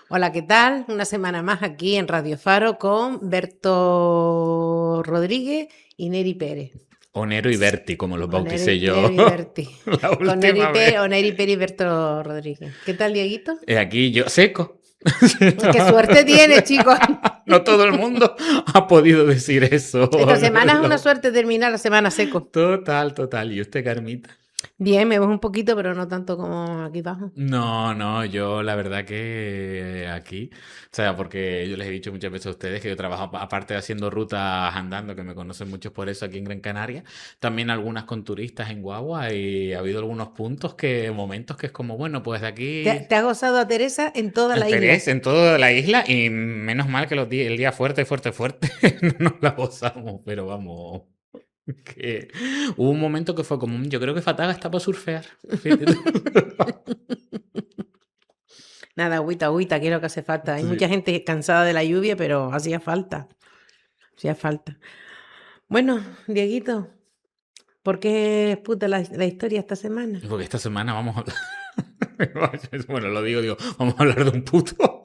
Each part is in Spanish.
Hola, ¿qué tal? Una semana más aquí en Radio Faro con Berto Rodríguez y Neri Pérez. Onero y Berti, como los O bauticé yo Neri y Berti. la Con Neri última Pérez, vez. o Neri Pérez y Berto Rodríguez. ¿Qué tal, Dieguito? Aquí yo, seco. ¡Qué suerte tienes, chicos! No todo el mundo ha podido decir eso. Esta semana es una suerte terminar la semana seco. Total, total. ¿Y usted, Carmita? Bien, me voy un poquito, pero no tanto como aquí abajo. No, no, yo la verdad que aquí, o sea, porque yo les he dicho muchas veces a ustedes que yo trabajo aparte de haciendo rutas andando, que me conocen muchos por eso aquí en Gran Canaria, también algunas con turistas en Guagua y ha habido algunos puntos que, momentos que es como, bueno, pues de Te, aquí te has gozado a Teresa en toda la isla. Terés en toda la isla y menos mal que el día fuerte, fuerte, fuerte no nos la gozamos, pero vamos. Que hubo un momento que fue como, yo creo que Fataga está para surfear. Fíjate tú. Nada, agüita, agüita, que es lo que hace falta. Hay Sí. mucha gente cansada de la lluvia, pero hacía falta. Hacía falta. Bueno, Dieguito, ¿por qué puta la historia esta semana? Porque esta semana vamos a hablar. Bueno, lo digo, vamos a hablar de un puto.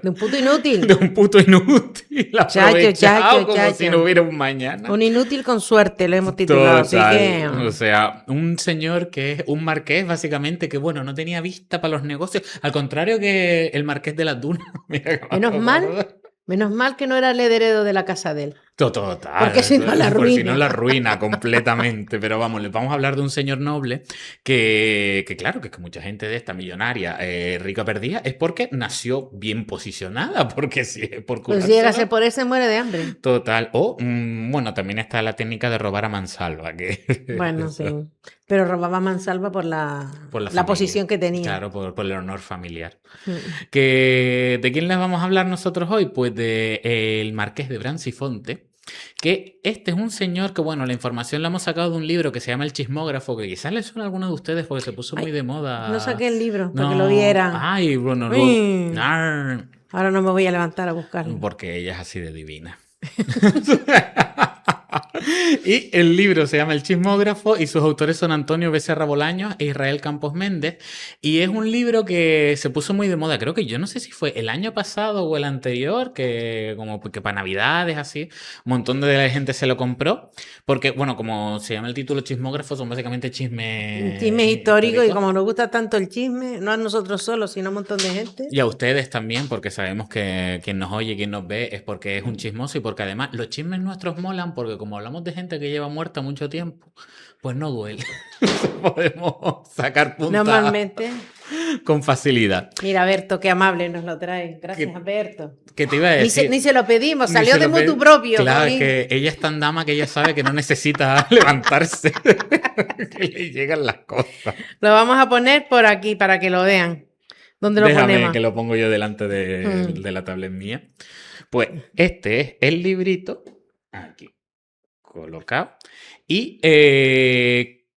De un puto inútil. De un puto inútil Chacho, chacho, aprovechado como si no chacho. hubiera un mañana. Un inútil con suerte, lo hemos titulado. Así que. Total, o sea, un señor que es un marqués, básicamente, que bueno, no tenía vista para los negocios, al contrario que el marqués de las Dunas. Mira que me Menos acabo de mal, acordar. menos mal que no era el heredero de la casa de él. Porque Total, si no, la por si no ruina. la ruina completamente. Pero vamos, les vamos a hablar de un señor noble que claro, que mucha gente de esta millonaria, rica perdida, es porque nació bien posicionada, porque si es por Pues si llega a currárselo. ser por él, se muere de hambre. Total. O, bueno, también está la técnica de robar a mansalva, que Bueno, sí. eso, Pero robaba mansalva por la, por la la familia. posición que tenía. Claro, por el honor familiar. Mm. ¿De quién les vamos a hablar nosotros hoy? Pues de el Marqués de Brancifonte, que este es un señor que, bueno, la información la hemos sacado de un libro que se llama El Chismógrafo, que quizás les suena a algunos de ustedes porque se puso muy Ay, de no moda. saqué el libro para que lo No, viera. ay, bueno, luego, Uy, ahora no me voy a levantar a buscarlo. porque ella es así de divina. Y el libro se llama El Chismógrafo y sus autores son Antonio Becerra Bolaños e Israel Campos Méndez. Y es un libro que se puso muy de moda, creo que yo no sé si fue el año pasado o el anterior, que como que para Navidades así, un montón de gente se lo compró. Porque, bueno, como se llama el título Chismógrafo, son básicamente Un chisme chismes histórico y históricos. como nos gusta tanto el chisme, no a nosotros solos, sino a un montón de gente. Y a ustedes también, porque sabemos que quien nos oye, quien nos ve, es porque es un chismoso y porque además los chismes nuestros molan porque como hablamos de gente que lleva muerta mucho tiempo, pues no duele. Podemos sacar punta Normalmente. con facilidad. Mira, Berto, qué amable nos lo trae. Gracias, ¿Qué, Berto. qué te iba a Ni se, decir? ni se lo pedimos, Ni salió se de lo mutuo pedí. propio. Claro, es Jolín. que ella es tan dama que ella sabe que no necesita levantarse, que le llegan las cosas. Lo vamos a poner por aquí para que lo vean. ¿Dónde lo Déjame ponemos? que lo pongo yo delante Mm. de la tablet mía. Pues este es el librito, aquí colocado. Y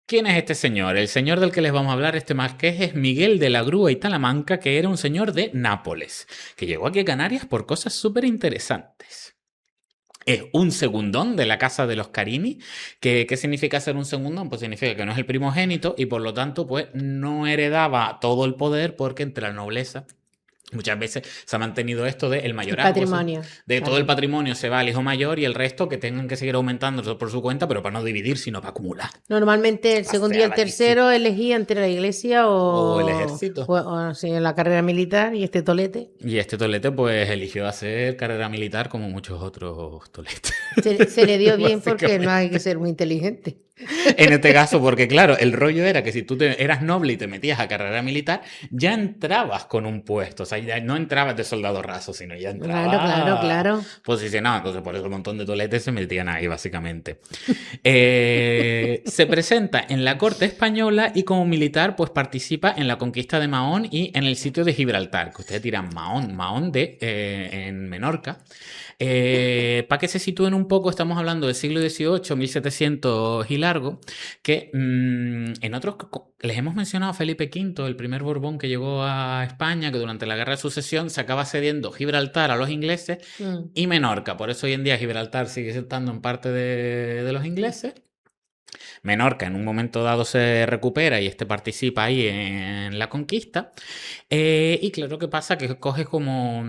¿quién es este señor? El señor del que les vamos a hablar, este marqués, es Miguel de la Grúa y Talamanca, que era un señor de Nápoles, que llegó aquí a Canarias por cosas súper interesantes. Es un segundón de la casa de los Carini. ¿Qué significa ser un segundón? Pues significa que no es el primogénito y por lo tanto pues no heredaba todo el poder porque entre la nobleza muchas veces se ha mantenido esto de el El mayorazgo, patrimonio. de todo el Claro. patrimonio se va al hijo mayor y el resto que tengan que seguir aumentando por su cuenta, pero para no dividir, sino para acumular. Normalmente el segundo y el tercero elegía entre la iglesia O el o, ejército. o sí, la carrera militar y este tolete. Y este tolete pues eligió hacer carrera militar como muchos otros toletes. Se le dio bien porque no Básicamente. hay que ser muy inteligente. En este caso, porque claro, el rollo era que si tú eras noble y te metías a carrera militar, ya entrabas con un puesto. O sea, ya no entrabas de soldado raso, sino ya Claro, claro, entrabas claro. posicionado. Entonces, por eso un montón de toletes se metían ahí, básicamente. Se presenta en la corte española y como militar, pues participa en la conquista de Mahón y en el sitio de Gibraltar, que ustedes dirán Mahón en Menorca. Para que se sitúen un poco, estamos hablando del siglo XVIII, 1700 y largo, que en otros les hemos mencionado a Felipe V, el primer Borbón que llegó a España, que durante la Guerra de Sucesión se acaba cediendo Gibraltar a los ingleses y Menorca. Por eso hoy en día Gibraltar sigue estando en parte de los ingleses. Menorca en un momento dado se recupera y este participa ahí en la conquista. Y claro que pasa que coge como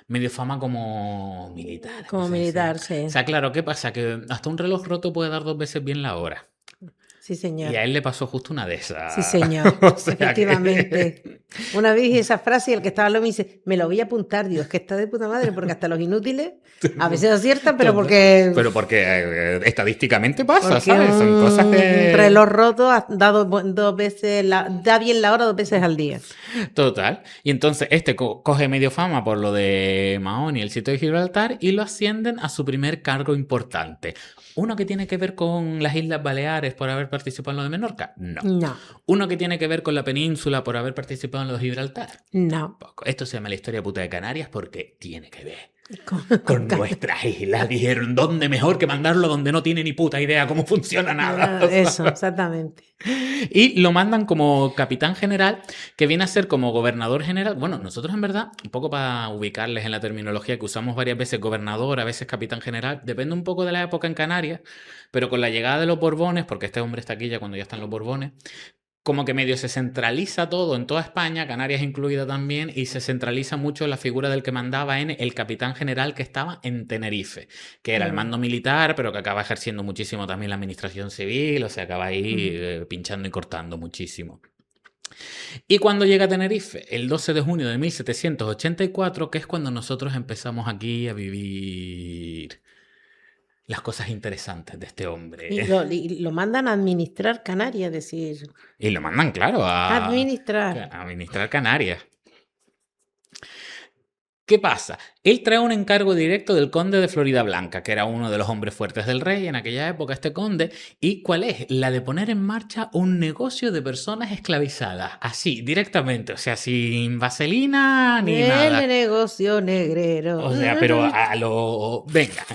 medio fama como militar. Como Empieza a decir. militar, O sí. sea, claro, ¿qué pasa? Que hasta un reloj roto puede dar 2 veces bien la hora. Sí, Y señor. a él le pasó justo una de Sí, esas. señor. O sea Efectivamente. que. Una vez dije esa frase y el que estaba al lado me dice, me lo voy a apuntar, Dios, que está de puta madre, porque hasta los inútiles a veces aciertan, pero Total. porque, Pero porque estadísticamente pasa, porque ¿sabes? Son cosas un que. reloj roto ha dado 2 veces, da bien la hora 2 veces al día. Total. Y entonces este coge medio fama por lo de Mahón y el sitio de Gibraltar y lo ascienden a su primer cargo importante. ¿Uno que tiene que ver con las Islas Baleares por haber participado en lo de Menorca? No. No, ¿Uno que tiene que ver con la península por haber participado en lo de Gibraltar? no. Tampoco. Esto se llama la historia puta de Canarias porque tiene que ver Con con nuestras islas. Dijeron, ¿dónde mejor que mandarlo donde no tiene ni puta idea cómo funciona nada? Eso, exactamente. Y lo mandan como capitán general, que viene a ser como gobernador general. Bueno, nosotros en verdad, un poco para ubicarles en la terminología que usamos varias veces, gobernador, a veces capitán general, depende un poco de la época en Canarias, pero con la llegada de los Borbones, porque este hombre está aquí ya cuando ya están los Borbones, como que medio se centraliza todo en toda España, Canarias incluida también, y se centraliza mucho la figura del que mandaba en el capitán general que estaba en Tenerife, que era el mando militar, pero que acaba ejerciendo muchísimo también la administración civil, o sea, acaba ahí pinchando y cortando muchísimo. Y cuando llega a Tenerife, el 12 de junio de 1784, que es cuando nosotros empezamos aquí a vivir las cosas interesantes de este hombre. Y lo mandan a administrar Canarias, es decir, Y lo mandan, claro, a administrar. administrar Canarias. ¿Qué pasa? Él trae un encargo directo del conde de Floridablanca, que era uno de los hombres fuertes del rey en aquella época, este conde. ¿Y cuál es? La de poner en marcha un negocio de personas esclavizadas. Así, directamente. O sea, sin vaselina ni El nada. negocio negrero. O sea, pero a lo. Venga.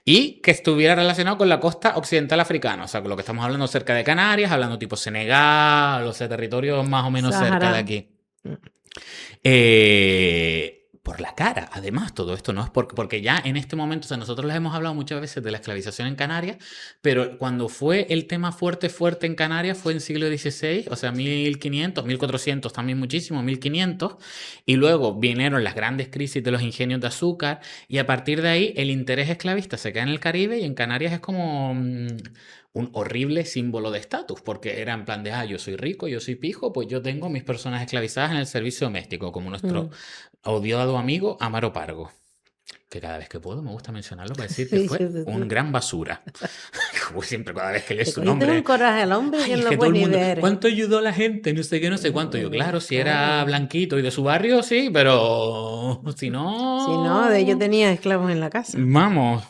Y que estuviera relacionado con la costa occidental africana. O sea, con lo que estamos hablando cerca de Canarias, hablando tipo Senegal, o sea, territorios más o menos cerca de Sahara. aquí. Por la cara, además, todo esto no es porque ya en este momento, o sea, nosotros les hemos hablado muchas veces de la esclavización en Canarias, pero cuando fue el tema fuerte en Canarias fue en siglo XVI, o sea, 1500, 1400 también muchísimo, 1500, y luego vinieron las grandes crisis de los ingenios de azúcar, y a partir de ahí el interés esclavista se queda en el Caribe y en Canarias es como un horrible símbolo de estatus, porque era en plan de, yo soy rico, yo soy pijo, pues yo tengo a mis personas esclavizadas en el servicio doméstico, como nuestro odiado amigo Amaro Pargo, que cada vez que puedo me gusta mencionarlo para decir que Sí, fue sí, sí. un gran basura. Como siempre, cada vez que lees Te su cogiste un nombre, coraje al hombre ay, que es no que lo todo puedes el ni mundo, ver. ¿cuánto ayudó a la gente? No sé qué, no sé cuánto. Yo, claro, si era Claro. blanquito y de su barrio, sí, pero si Si no, de ellos no, tenía esclavos en la casa. vamos.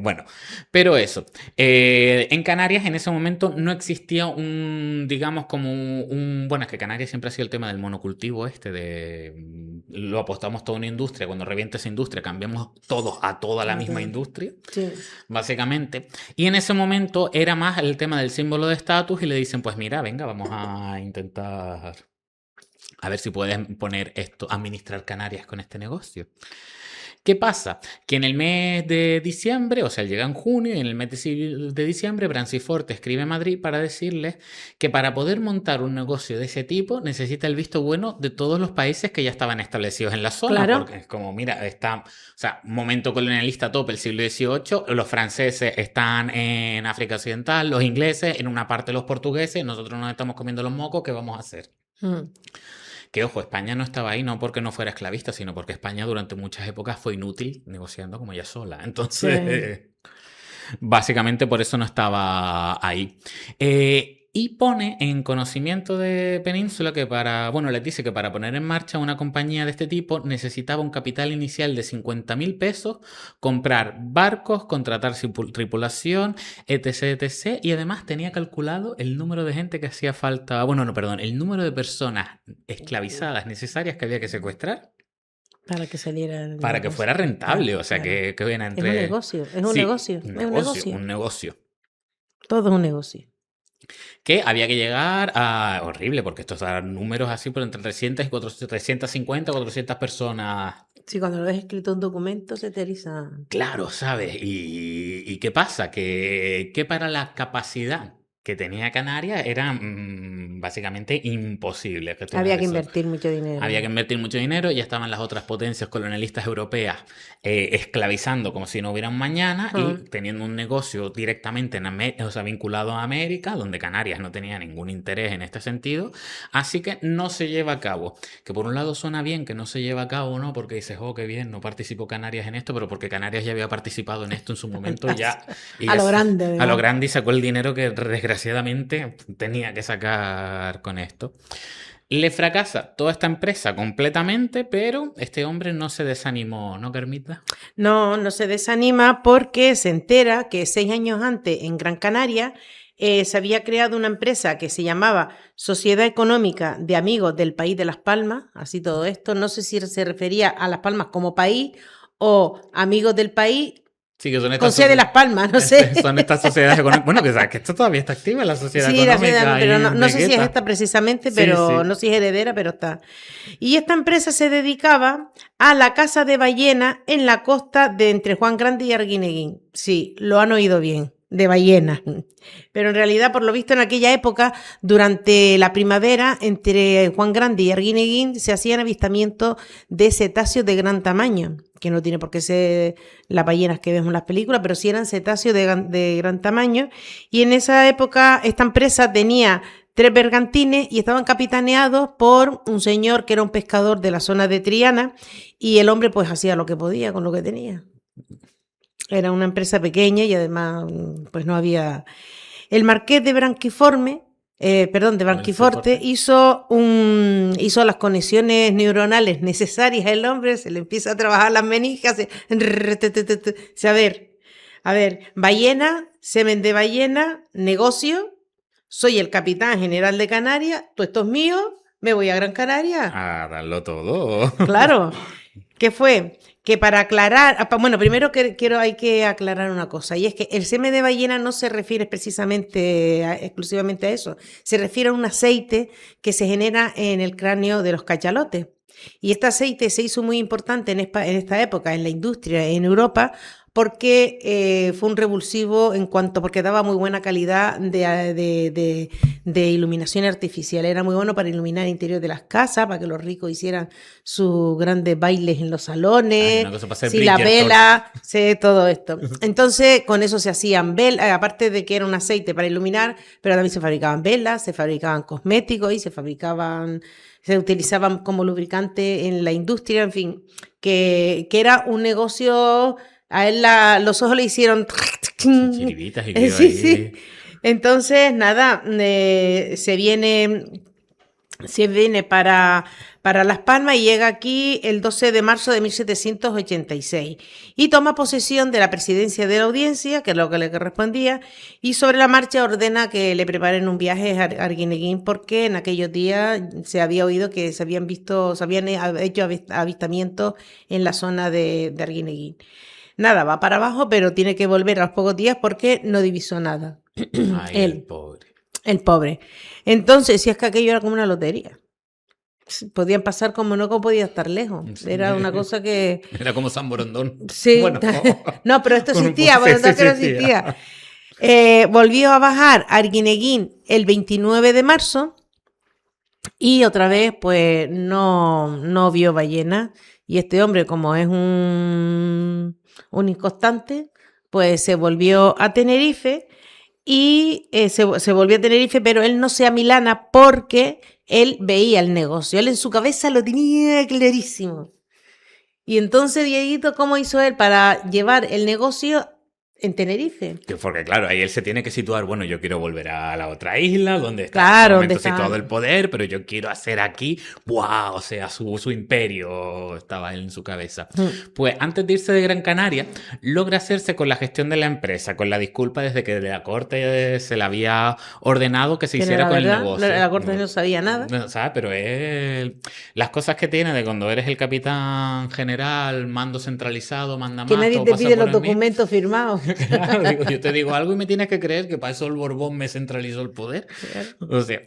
Bueno, pero eso. En Canarias en ese momento no existía digamos, como bueno, es que Canarias siempre ha sido el tema del monocultivo lo apostamos toda una industria, cuando revienta esa industria cambiamos todos a toda la misma industria, Sí. básicamente. Y en ese momento era más el tema del símbolo de estatus y le dicen, pues mira, venga, vamos a intentar a ver si puedes poner esto, administrar Canarias con este negocio. ¿Qué pasa? Que en el mes de diciembre, o sea, llega en junio, y en el mes de diciembre, Branciforte escribe a Madrid para decirles que para poder montar un negocio de ese tipo necesita el visto bueno de todos los países que ya estaban establecidos en la zona, Claro. porque es como, mira, o sea, momento colonialista top, el siglo XVIII, los franceses están en África Occidental, los ingleses, en una parte los portugueses, nosotros nos estamos comiendo los mocos, ¿qué vamos a hacer? Que ojo, España no estaba ahí no porque no fuera esclavista, sino porque España durante muchas épocas fue inútil negociando como ella sola. Entonces, básicamente por eso no estaba ahí. Y pone en conocimiento de Península que les dice que para poner en marcha una compañía de este tipo necesitaba un capital inicial de 50.000 pesos, comprar barcos, contratar tripulación, etc, etc. Y además tenía calculado el número de gente que hacía falta, el número de personas esclavizadas necesarias que había que secuestrar. Para que saliera el Para que negocio. fuera rentable, Claro, o sea, claro. que viene Es un entre... negocio, es un Sí, negocio, un es un negocio. un negocio. Todo es un negocio. Que había que llegar a... Horrible, porque estos eran números así, pero entre 300 y 350, 400 personas Sí, cuando lo ves escrito en un documento se te eriza. Claro, ¿sabes? ¿Y qué pasa? Que para la capacidad que tenía Canarias era básicamente imposible gestionar Había que eso. invertir mucho dinero. Había que invertir mucho dinero, ya estaban las otras potencias colonialistas europeas esclavizando como si no hubiera un mañana y teniendo un negocio directamente o sea, vinculado a América, donde Canarias no tenía ningún interés en este sentido, así que no se lleva a cabo. Que por un lado suena bien que no se lleva a cabo, ¿no? Porque dices, oh, qué bien, no participó Canarias en esto, pero porque Canarias ya había participado en esto en su momento ya. A lo grande, A lo además. grande y sacó el dinero que desgraciadamente tenía que sacar con esto. Le fracasa toda esta empresa completamente, pero este hombre no se desanimó, ¿no, Carmita? No, no se desanima porque se entera que 6 años antes en Gran Canaria se había creado una empresa que se llamaba Sociedad Económica de Amigos del País de Las Palmas, así todo esto. No sé si se refería a Las Palmas como país o Amigos del País Sí, que son con estas sede de Las Palmas, no sé. son estas sociedades económicas. Bueno, que sabes que esto todavía está activa, la sociedad Sí, la económica. sociedad, pero ahí no de sé si es Guetta. esta precisamente, Sí, pero sí. no sé si es heredera, pero está. Y esta empresa se dedicaba a la caza de ballena en la costa de entre Juan Grande y Arguineguín. Sí, lo han oído bien, de ballena. Pero en realidad, por lo visto, en aquella época, durante la primavera, entre Juan Grande y Arguineguín, se hacían avistamientos de cetáceos de gran tamaño, que no tiene por qué ser las ballenas que vemos en las películas, pero sí eran cetáceos de gran tamaño. Y en esa época, esta empresa tenía 3 bergantines y estaban capitaneados por un señor que era un pescador de la zona de Triana, y el hombre pues hacía lo que podía con lo que tenía. Era una empresa pequeña y además pues no había... El marqués de Branquiforme, de Branquiforte, hizo las conexiones neuronales necesarias al hombre, se le empieza a trabajar las meninges, a ver, ballena, semen de ballena, negocio, soy el capitán general de Canarias, todo esto es mío, me voy a Gran Canaria. A darlo todo. Claro. ¿Qué fue? Que para aclarar, bueno, primero hay que aclarar una cosa, y es que el semen de ballena no se refiere precisamente exclusivamente a eso, se refiere a un aceite que se genera en el cráneo de los cachalotes. Y este aceite se hizo muy importante en esta época en la industria en Europa porque fue un revulsivo porque daba muy buena calidad de iluminación artificial. Era muy bueno para iluminar el interior de las casas, para que los ricos hicieran sus grandes bailes en los salones, la vela, todo esto. Entonces, con eso se hacían velas, aparte de que era un aceite para iluminar, pero también se fabricaban velas, se fabricaban cosméticos y se utilizaban como lubricante en la industria, en fin, que era un negocio. A él los ojos le hicieron... Chiribitas y sí. Entonces, nada, se viene para Las Palmas y llega aquí el 12 de marzo de 1786 y toma posesión de la presidencia de la audiencia, que es lo que le correspondía, y sobre la marcha ordena que le preparen un viaje a Arguineguín porque en aquellos días se había oído que se habían hecho avistamientos en la zona de Arguineguín. Nada, va para abajo, pero tiene que volver a los pocos días porque no divisó nada. Ay, el pobre. El pobre. Entonces, si es que aquello era como una lotería. Podían pasar como podía estar lejos. Era una cosa que... Era como San Borondón. Sí. Bueno, no, pero esto existía. Borondón que no existía. Volvió a bajar a Arguineguín el 29 de marzo y otra vez, pues, no vio ballena. Y este hombre, como es un inconstante, pues se volvió a Tenerife y se volvió a Tenerife, pero él no se amilana porque él veía el negocio. Él en su cabeza lo tenía clarísimo. Y entonces, Dieguito, ¿cómo hizo él para llevar el negocio en Tenerife? Porque claro, ahí él se tiene que situar, bueno, yo quiero volver a la otra isla donde está situado el poder, pero yo quiero hacer aquí, ¡wow! O sea, su imperio estaba en su cabeza. Pues antes de irse de Gran Canaria, logra hacerse con la gestión de la empresa, con la disculpa desde que la corte se le había ordenado que se hiciera con el negocio. La corte no sabía nada. No, ¿sabes? Pero las cosas que tiene de cuando eres el capitán general, mando centralizado, manda más. Que nadie te pide los documentos firmados. Claro, digo, yo te digo algo y me tienes que creer que para eso el Borbón me centralizó el poder. Claro. O sea,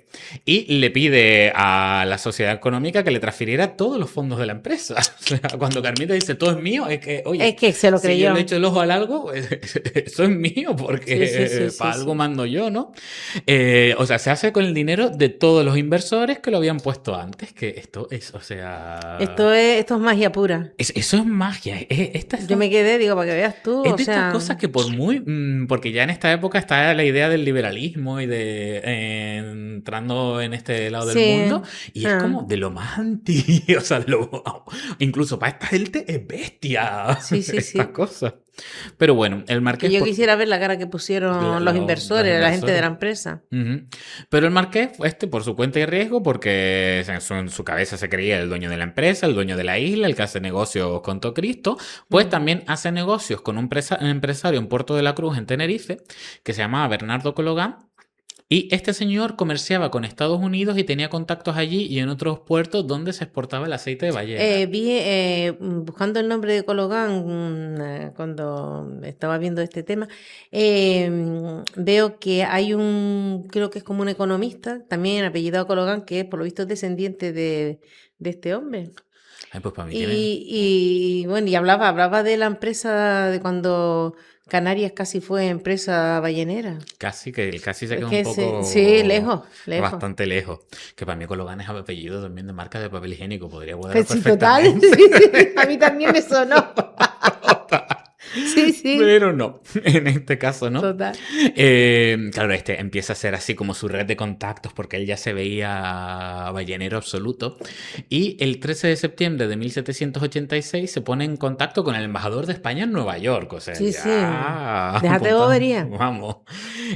y le pide a la sociedad económica que le transfiriera todos los fondos de la empresa. O sea, cuando Carmita dice todo es mío, es que, oye, Es que se lo si yo creyó. le echo el ojo al algo, eso es mío, porque Sí, para algo sí. mando yo, ¿no? O sea, se hace con el dinero de todos los inversores que lo habían puesto antes, que esto es, o sea... Esto es magia pura. Eso es magia. Esta es Yo me quedé, digo, para que veas tú, es o de estas sea, cosas que por muy... porque ya en esta época está la idea del liberalismo y de entrando en este lado del sí. mundo, y es Ah, como de lo más anti... O sea, incluso para esta gente es bestia estas sí. cosas. Pero bueno, el Que marqués... yo quisiera ver la cara que pusieron los los inversores, la gente de la inversores. empresa. Ujú. Pero el marqués, por su cuenta y riesgo, porque en su cabeza se creía el dueño de la empresa, el dueño de la isla, el que hace negocios con todo Cristo, pues también hace negocios con un empresario en Puerto de la Cruz, en Tenerife, que se llamaba Bernardo Cologán. Y este señor comerciaba con Estados Unidos y tenía contactos allí y en otros puertos donde se exportaba el aceite de ballena. Buscando el nombre de Cologán, cuando estaba viendo este tema, veo que hay creo que es como un economista, también apellidado Cologán, que por lo visto es descendiente de este hombre. Ay, pues para mí tiene Y bueno, y hablaba de la empresa de cuando Canarias casi fue empresa ballenera. casi se Es queda un que poco sí, lejos. bastante lejos. Que para mí Cologán es apellido también de marca de papel higiénico, podría cuadrar Pues sí, total. perfectamente. Sí. A mí también me sonó. Sí. Pero no, en este caso no. Total. Claro, este empieza a ser así como su red de contactos porque él ya se veía ballenero absoluto. Y el 13 de septiembre de 1786 se pone en contacto con el embajador de España en Nueva York. O sea, Sí. ya... Déjate de bobería. Vamos.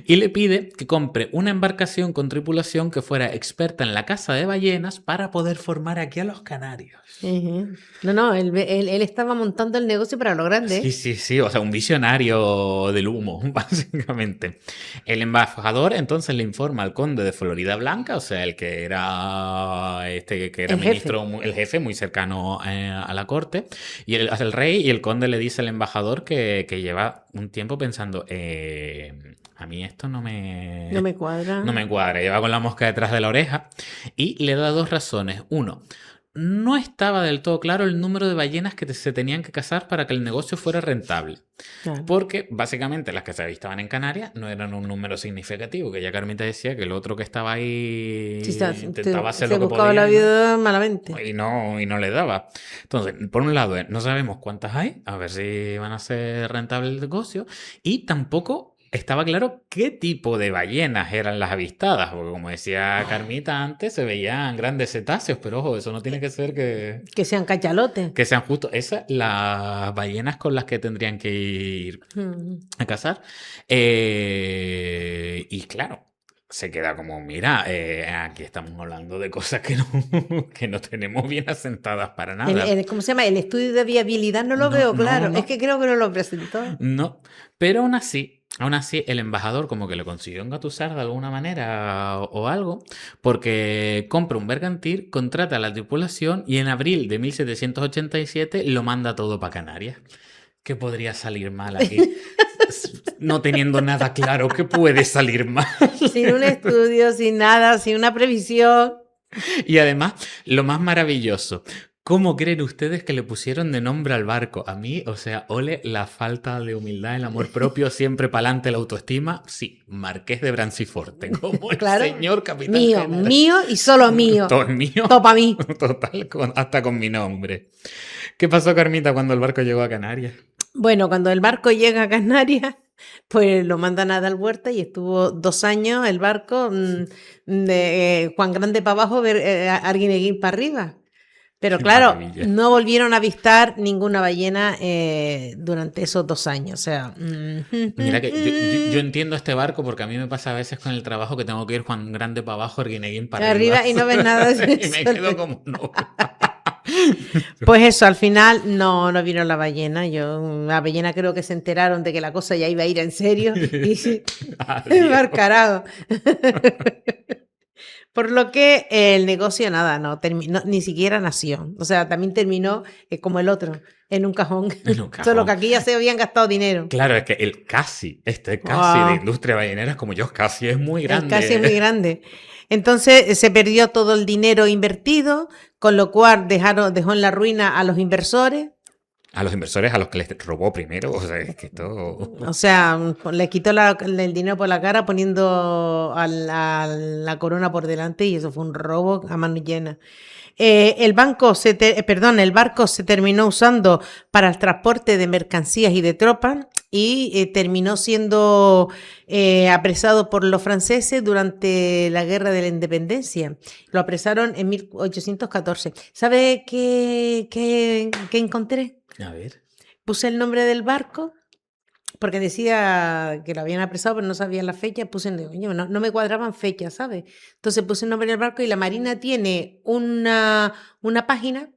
Y le pide que compre una embarcación con tripulación que fuera experta en la caza de ballenas para poder formar aquí a los canarios. Ujú. No, él estaba montando el negocio para lo grande. Sí, o sea, un visionario del humo, básicamente. El embajador entonces le informa al conde de Florida Blanca, o sea, el que era El ministro, jefe. el jefe, muy cercano a la corte, y el rey y el conde le dice al embajador que lleva un tiempo pensando, a mí esto No me cuadra. no me cuadra, lleva con la mosca detrás de la oreja, y le da dos razones. Uno, no estaba del todo claro el número de ballenas que se tenían que cazar para que el negocio fuera rentable. Claro. Porque básicamente las que se avistaban en Canarias no eran un número significativo, que ya Carmita decía que el otro que estaba ahí Sí, intentaba hacer se lo que buscaba podía la vida malamente. y no le daba. Entonces, por un lado, no sabemos cuántas hay, a ver si van a ser rentable el negocio, y tampoco estaba claro qué tipo de ballenas eran las avistadas, porque como decía Carmita antes, se veían grandes cetáceos, pero ojo, eso no tiene que ser Que sean cachalotes. que sean justo esas las ballenas con las que tendrían que ir Mm. a cazar. Y claro, se queda como, mira, aquí estamos hablando de cosas que no tenemos bien asentadas para nada. ¿Cómo se llama? El estudio de viabilidad no lo veo claro. No. Es que creo que no lo presentó. No, pero aún así, el embajador como que le consiguió engatusar de alguna manera o algo, porque compra un bergantín, contrata a la tripulación y en abril de 1787 lo manda todo para Canarias. ¿Qué podría salir mal aquí? No teniendo nada claro, ¿qué puede salir mal? Sin un estudio, sin nada, sin una previsión. Y además, lo más maravilloso, ¿cómo creen ustedes que le pusieron de nombre al barco? A mí, o sea, ole la falta de humildad, el amor propio, siempre pa'lante la autoestima. Sí, Marqués de Branciforte, como el Claro. señor capitán Mío general. mío y solo mío. Todo es mío. Todo para mí. Total, hasta con mi nombre. ¿Qué pasó, Carmita, cuando el barco llegó a Canarias? Bueno, cuando el barco llega a Canarias, pues lo mandan a dar vuelta y estuvo 2 años el barco de Juan Grande para abajo, Arguineguín para arriba. Pero Qué claro, maravilla. no volvieron a avistar ninguna ballena durante esos 2 años. O sea, Mira que yo entiendo este barco porque a mí me pasa a veces con el trabajo que tengo que ir Juan Grande para abajo, Arguineguín para arriba y no ves nada de y me eso. quedo como, no. Pues eso, al final no vino la ballena. La ballena creo que se enteraron de que la cosa ya iba a ir en serio y Adiós. embarcarado. Por lo que el negocio, nada, no terminó, ni siquiera nació. O sea, también terminó como el otro, en un cajón. En un cajón. Solo que aquí ya se habían gastado dinero. Claro, es que este casi de Ah, industria ballenera es como yo, casi es muy el grande. casi es muy grande. Entonces se perdió todo el dinero invertido, con lo cual dejó en la ruina a los inversores. A los inversores a los que les robó primero, o sea, es que todo... O sea, le quitó el dinero por la cara poniendo a la corona por delante y eso fue un robo a mano llena. El barco se terminó usando para el transporte de mercancías y de tropas y terminó siendo apresado por los franceses durante la Guerra de la Independencia. Lo apresaron en 1814. ¿Sabe qué encontré? A ver. Puse el nombre del barco porque decía que lo habían apresado, pero no sabía la fecha. Oye, no me cuadraban fechas, ¿sabes? Entonces puse el nombre del barco y la Marina tiene una página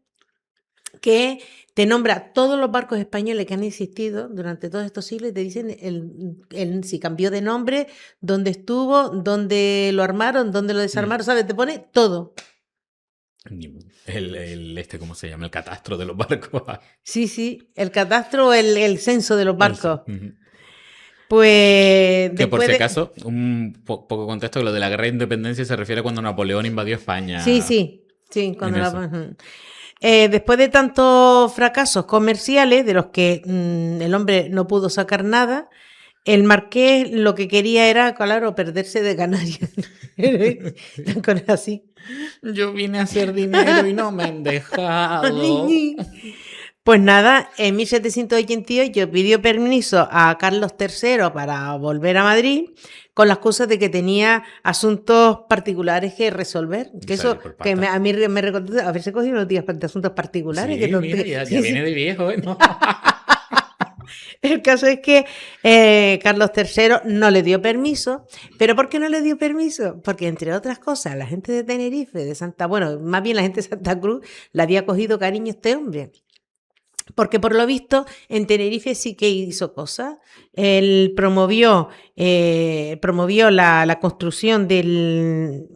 que te nombra todos los barcos españoles que han existido durante todos estos siglos y te dicen si cambió de nombre, dónde estuvo, dónde lo armaron, dónde lo desarmaron, ¿sabes? Te pone todo. ¿Cómo se llama? El catastro de los barcos. Sí, el catastro, el censo de los barcos. Uh-huh. Pues... Que por si acaso, un poco contexto, que lo de la Guerra de Independencia se refiere a cuando Napoleón invadió España. Sí, cuando después de tantos fracasos comerciales, de los que el hombre no pudo sacar nada, el marqués lo que quería era, claro, perderse de Canarias. Así. Yo vine a hacer dinero y no me han dejado. Pues nada, en 1788 pidió permiso a Carlos III para volver a Madrid con las cosas de que tenía asuntos particulares que resolver. Que eso que a mí me recordó haberse cogido unos días de asuntos particulares. Sí, que mira, ya viene de viejo, ¿no? El caso es que Carlos III no le dio permiso. ¿Pero por qué no le dio permiso? Porque, entre otras cosas, la gente de Tenerife, más bien la gente de Santa Cruz, le había cogido cariño a este hombre. Porque por lo visto en Tenerife sí que hizo cosas. Él promovió la construcción del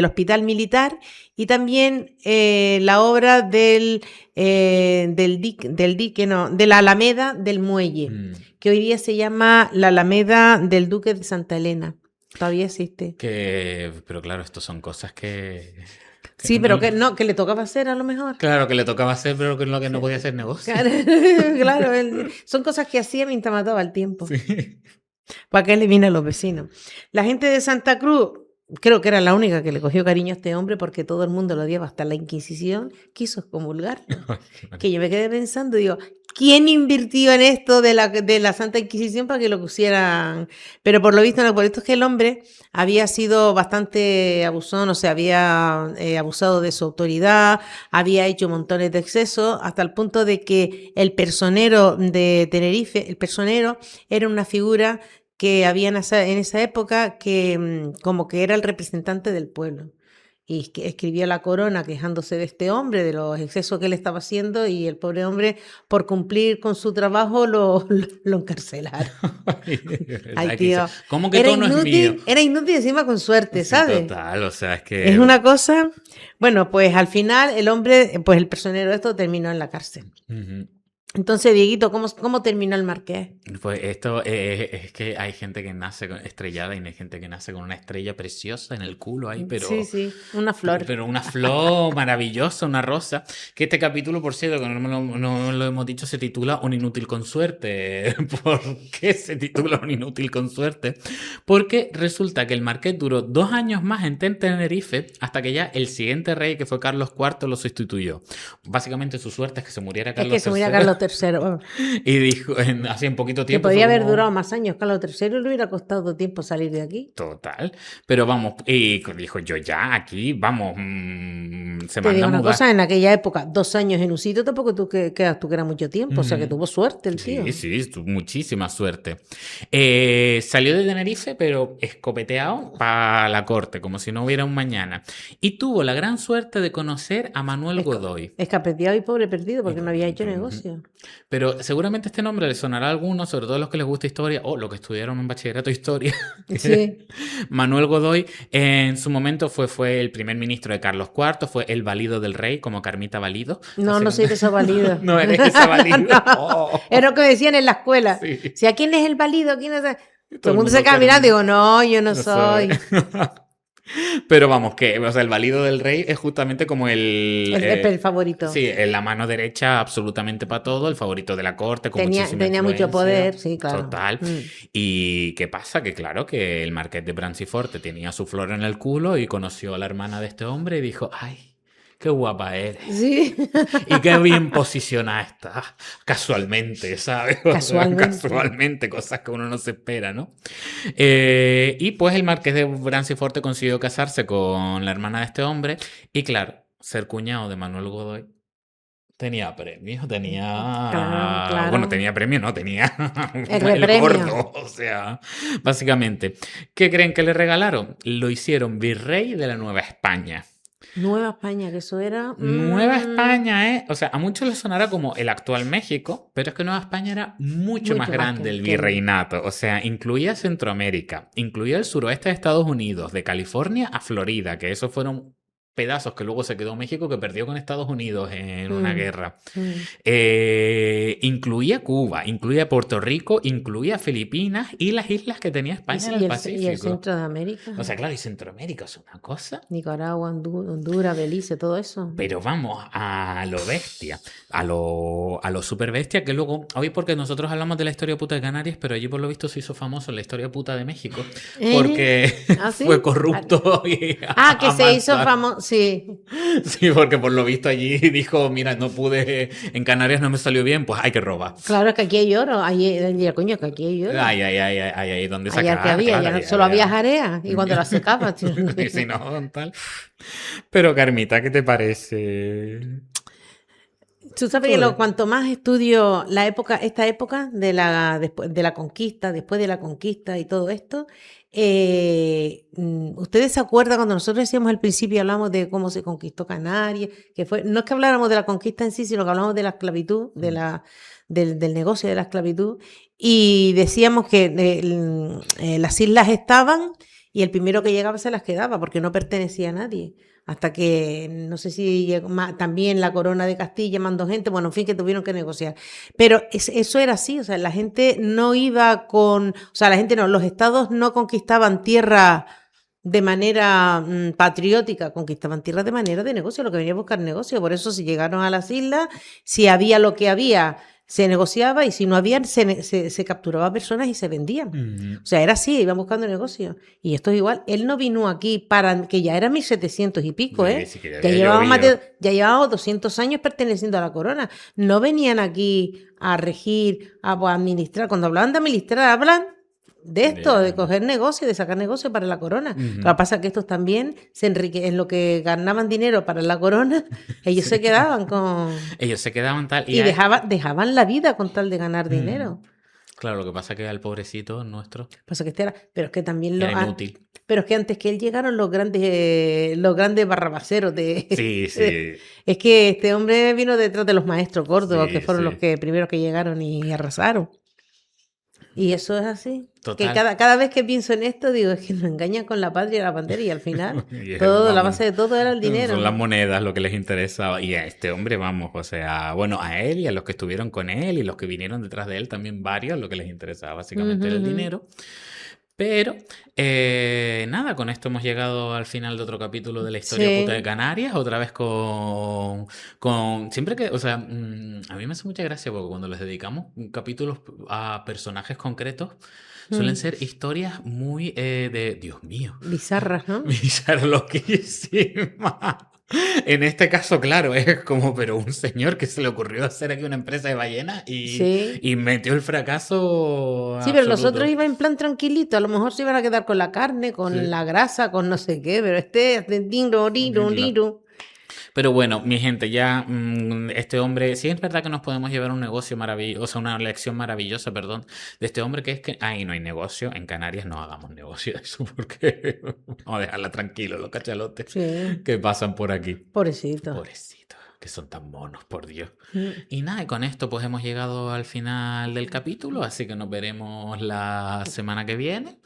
hospital militar y también la obra de la Alameda del Muelle, que hoy día se llama la Alameda del Duque de Santa Elena. Todavía existe. Pero claro, estos son cosas que... Sí, pero que le tocaba hacer a lo mejor. Claro, que le tocaba hacer, pero que no podía hacer negocio. Claro, son cosas que hacía mientras mataba el tiempo. Sí. Para que le vine a los vecinos. La gente de Santa Cruz, creo que era la única que le cogió cariño a este hombre porque todo el mundo lo odiaba, hasta la Inquisición quiso excomulgarlo. Que yo me quedé pensando, digo, ¿quién invirtió en esto de la Santa Inquisición para que lo pusieran? Pero por lo visto, no, por esto es que el hombre había sido bastante abusón, o sea, había abusado de su autoridad, había hecho montones de excesos, hasta el punto de que el personero de Tenerife, el personero era una figura que había en esa época que como que era el representante del pueblo. Y que escribió a la corona quejándose de este hombre, de los excesos que él estaba haciendo, y el pobre hombre, por cumplir con su trabajo, lo encarcelaron. Ay, tío. ¿Cómo que todo no es mío? Era inútil encima con suerte, Sí, ¿sabes? Total, o sea, es que... Es una cosa... Bueno, pues al final el hombre, pues el personero de esto terminó en la cárcel. Uh-huh. Entonces, Dieguito, ¿cómo terminó el marqués? Pues esto es que hay gente que nace estrellada y hay gente que nace con una estrella preciosa en el culo ahí, pero... Sí, una flor. Pero una flor maravillosa, una rosa. Que este capítulo, por cierto, que no lo hemos dicho, se titula Un inútil con suerte. ¿Por qué se titula Un inútil con suerte? Porque resulta que el marqués duró 2 años más en Tenerife hasta que ya el siguiente rey, que fue Carlos IV, lo sustituyó. Básicamente su suerte es que se muriera Carlos III. Es que se muriera Carlos III. Y dijo, hace un poquito tiempo... Que podía haber durado más años. Carlos III le hubiera costado tiempo salir de aquí. Total. Pero vamos, y dijo, yo ya aquí, vamos, se Te manda digo a una mudar. cosa, en aquella época, 2 años en un sitio, tampoco tú que era mucho tiempo. O sea, que tuvo suerte el tío. Sí, muchísima suerte. Salió de Tenerife, pero escopeteado para la corte, como si no hubiera un mañana. Y tuvo la gran suerte de conocer a Manuel Godoy. Escapeteado y pobre perdido porque no había hecho negocio. Pero seguramente este nombre le sonará a algunos, sobre todo a los que les gusta historia o los que estudiaron en bachillerato de historia. Sí. Manuel Godoy en su momento fue el primer ministro de Carlos IV, fue el valido del rey, como Carmita Valido. No, Así no que soy de esos válidos. no eres esa valido. No, Oh, es lo que me decían en la escuela. sí. Si a quién es el válido, quién es. Todo el mundo se Carmen. queda mirando y digo, no, yo no No soy. soy. Pero vamos, que o sea, el valido del rey es justamente como El favorito. sí, la mano derecha absolutamente para todo, el favorito de la corte, con muchísima Tenía mucho influencia. poder, sí, claro. Total. ¿Y qué pasa? Que claro, que el marqués de Branciforte tenía su flor en el culo y conoció a la hermana de este hombre y dijo, ay, qué guapa eres. Sí. Y qué bien posicionada está. Casualmente, ¿sabes? O sea, Casualmente. casualmente, cosas que uno no se espera, ¿no? Y pues el marqués de Branciforte consiguió casarse con la hermana de este hombre. Y claro, ser cuñado de Manuel Godoy tenía premio, tenía... Claro. Bueno, tenía premio, no, tenía El el repremio. gordo. O sea, básicamente. ¿Qué creen que le regalaron? Lo hicieron virrey de la Nueva España. Nueva España, que eso era. Nueva España, ¿eh? O sea, a muchos les sonará como el actual México, pero es que Nueva España era mucho más grande el virreinato. O sea, incluía Centroamérica, incluía el suroeste de Estados Unidos, de California a Florida, que esos fueron pedazos que luego se quedó México, que perdió con Estados Unidos en una guerra. Incluía Cuba, incluía Puerto Rico, incluía Filipinas y las islas que tenía España en el Pacífico. Y el centro de América. O sea, claro, y Centroamérica es una cosa. Nicaragua, Honduras, Belice, todo eso. Pero vamos a lo bestia, a lo super bestia, que luego, hoy porque nosotros hablamos de la historia puta de Canarias, pero allí por lo visto se hizo famoso la historia puta de México, porque ¿Sí? fue corrupto. Y que se hizo famoso, sí. Sí, porque por lo visto allí dijo, mira, no pude, en Canarias no me salió bien, pues hay que robar. Claro, es que aquí hay oro, coño, que aquí hay oro. Ay, ¿dónde sacar? Ayer que había, claro, ya solo había jarea, y cuando la secaba. Y si no, tal. Pero Carmita, ¿qué te parece? Tú sabes que cuanto más estudio esta época de la conquista, después de la conquista y todo esto, ¿ustedes se acuerdan cuando nosotros decíamos al principio, hablamos de cómo se conquistó Canarias? No es que habláramos de la conquista en sí, sino que hablamos de la esclavitud, del negocio de la esclavitud, y decíamos que las islas estaban y el primero que llegaba se las quedaba porque no pertenecía a nadie. Hasta que, no sé si llegó también la corona de Castilla mandó gente, bueno, en fin, que tuvieron que negociar. Pero eso era así, o sea, la gente no iba los estados no conquistaban tierra de manera patriótica, conquistaban tierra de manera de negocio, lo que venía a buscar negocio. Por eso si llegaron a las islas, si había lo que había, se negociaba, y si no había, se capturaba personas y se vendían. O sea, era así, iban buscando negocio. Y esto es igual. Él no vino aquí que ya era 1700 y pico, ¿eh? Sí, ya llevaba 200 años perteneciendo a la corona. No venían aquí a regir, a administrar. Cuando hablaban de administrar, hablan de esto, de coger negocio, de sacar negocio para la corona. Lo que pasa es que estos también en lo que ganaban dinero para la corona, ellos se quedaban con... Ellos se quedaban tal... Y dejaban la vida con tal de ganar dinero. Claro, lo que pasa es que al pobrecito nuestro... Pasa que pero es que también era inútil. Pero es que antes que él llegaron los grandes barrabaseros de... Sí. Es que este hombre vino detrás de los maestros gordos, Sí, que fueron los primeros que llegaron y arrasaron. Y eso es así. Total. Que cada vez que pienso en esto, digo, es que nos engañan con la patria y la bandera, y al final la base de todo era el dinero. Son las monedas lo que les interesaba. Y a este hombre, vamos, o sea, bueno, a él y a los que estuvieron con él y los que vinieron detrás de él, también varios, lo que les interesaba básicamente era el dinero. Pero, nada, con esto hemos llegado al final de otro capítulo de la historia puta de Canarias, otra vez con siempre que, o sea, a mí me hace mucha gracia porque cuando les dedicamos capítulos a personajes concretos, suelen ser historias muy de, Dios mío. Bizarras, ¿no? Bizarras, loquísimas. En este caso, claro, es como, pero un señor que se le ocurrió hacer aquí una empresa de ballenas y metió el fracaso. Sí, pero los otros iban en plan tranquilito, a lo mejor se iban a quedar con la carne, con la grasa, con no sé qué, pero Pero bueno, mi gente, ya este hombre, sí es verdad que nos podemos llevar un negocio maravilloso, o sea, una lección maravillosa, perdón, de este hombre, que es que ahí no hay negocio, en Canarias no hagamos negocio de eso, porque vamos a dejarla tranquilo, los cachalotes que pasan por aquí. Pobrecito. que son tan monos, por Dios. Mm. Y nada, y con esto pues hemos llegado al final del capítulo, así que nos veremos la semana que viene.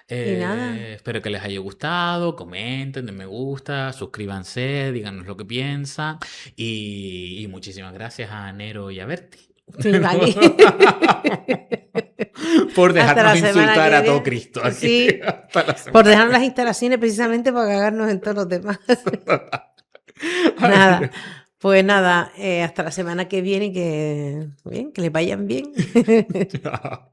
Y nada, Espero que les haya gustado, comenten, den me gusta, suscríbanse, díganos lo que piensan. Y muchísimas gracias a Nero y a Berti. sí, vale. Por Hasta la dejarnos semana insultar que a todo viene. Cristo aquí. Sí, Hasta la por semana. dejarnos las instalaciones precisamente para cagarnos en todos los demás. Nada, Adiós. pues nada, hasta la semana que viene y que, bien, que les vayan bien. Chao.